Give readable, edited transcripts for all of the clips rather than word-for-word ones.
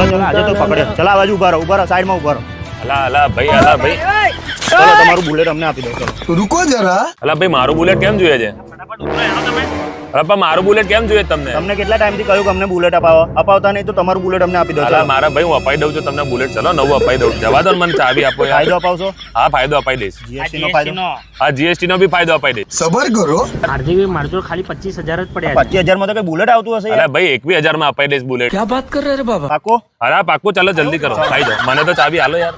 ચલો આજે તો પકડ્યો. ચલો આ બાજુ ઉભા રહો સાઈડમાં ઉભા રહો. અલા ભાઈ ચલો તમારું બુલેટ અમને આપી દો. ચલો रुको जरा। અલા ભાઈ મારું બુલેટ કેમ જોઈએ છે? અલા પણ મારું બુલેટ કેમ જોઈએ તમને? તમને કેટલા ટાઈમથી કહ્યું કે અમને બુલેટ અપાવતા નહીં તો તમારું બુલેટ અમને આપી દો. અલા મારા ભાઈ હું અપાઈ દઉં છું તમને બુલેટ. ચલો નવું અપાઈ દઉં. જવા દો ને મને ચાવી આપો યાર. ફાયદો અપાવશો? હા ફાયદો અપાઈ દઈશ. જીએસટી નો ફાયદો? હા જીએસટી નો બી ફાયદો અપાઈ દઈશ. सबर करो। હાર્દિક મારે જોડે ખાલી 25,000 જ પડ્યા છે. 25,000 માં તો કઈ બુલેટ આવતું હશે? અલા ભાઈ 21,000 માં અપાઈ દઈશ બુલેટ. क्या बात कर रहे हैं बाबा? પાકો અરે પાક્કું ચાલો જલ્દી કરો. અપાઈ દો મને તો ચાવી હાલો યાર.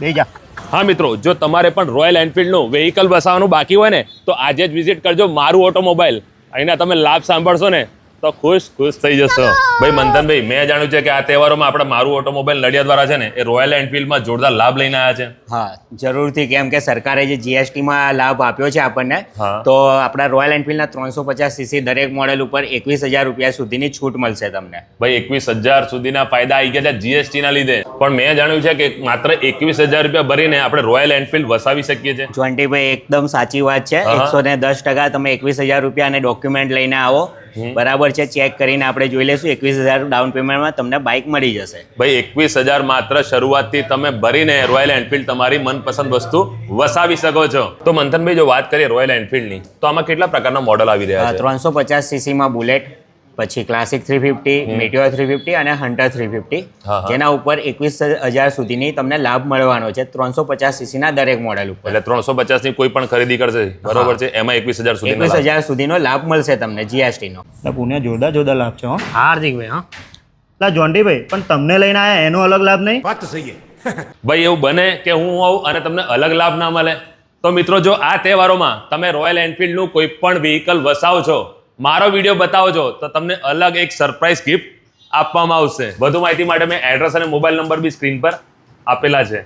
બેહી જા. હા મિત્રો, જો તમારે પણ રોયલ એનફિલ્ડનું વ્હીકલ વસાવવાનું બાકી હોય ને તો આજે જ વિઝિટ કરજો મારું ઓટોમોબાઈલ. અહીંના તમે લાભ સાંભળશો ને તો ખુશ થઈ જશો. ભાઈ મંથનભાઈ, મેં જાણ્યું છે કે આ તહેવારોમાં આપણે મારું ઓટોમોબાઈલ નડિયાદવાળા છે ને એ રોયલ એનફિલ્ડમાં જોરદાર લાભ લઈને આવ્યા છે. હા જરૂરથી, કેમ કે સરકારે જે જીએસટીમાં લાભ આપ્યો છે આપણને, હા. તો આપણા રોયલ એનફિલ્ડના 350cc દરેક મોડેલ ઉપર 21,000 રૂપિયા સુધીની છૂટ મળશે તમને. ભાઈ 21,000 સુધીના ફાયદા આવી ગયા છે જીએસટી ના લીધે. પણ મેં જાણ્યું છે કે માત્ર 21,000 રૂપિયા ભરીને આપણે રોયલ એનફિલ્ડ વસાવી શકીએ છીએ. જોન્ટીભાઈ એકદમ સાચી વાત છે. હા. 110% તમે 21,000 રૂપિયા અને ડોક્યુમેન્ટ લઈને આવો, બરાબર છે, ચેક કરીને આપણે જોઈ લઈશું. 21,000 ડાઉન પેમેન્ટમાં તમને બાઇક મળી જશે. ભાઈ 21,000 માત્ર શરૂઆતથી તમે ભરીને રોયલ એનફિલ્ડ તમારી મનપસંદ વસ્તુ વસાવી શકો છો. તો મંથનભાઈ જો વાત કરીએ રોયલ એનફિલ્ડની તો આમાં કેટલા પ્રકારના મોડલ આવી રહ્યા છે? 350cc માં બુલેટ, પછી ક્લાસિક 350, મેટિયોર 350 અને હન્ટર 350, હા, હા. જેના ઉપર 21,000 સુધીની તમને લાભ મળવાનો છે 350cc ના દરેક મોડેલ ઉપર. એટલે 350 ની કોઈ પણ ખરીદી કરશે બરોબર છે એમાં 21,000 સુધી 21,000 સુધીનો લાભ મળશે તમને જીએસટી નો. પુણ્ય જોરદાર લાભ છે. હો હાર્દિકભાઈ હા લા જોન્ટીભાઈ, પણ તમને લઈને આયા એનો અલગ લાભ નહીં? ભાઈ એવું બને કે હું આવું અને તમને અલગ લાભ ના મળે? તો મિત્રો જો આ તહેવારોમાં તમે રોયલ એનફિલ્ડનું કોઈ પણ વ્હીકલ વસાવો છો, મારો વિડીયો બતાવો છો તો તમને અલગ એક સરપ્રાઈઝ ગિફ્ટ આપવામાં આવશે. વધુ માહિતી માટે મેં એડ્રેસ અને મોબાઈલ નંબર બી સ્ક્રીન પર આપેલા છે.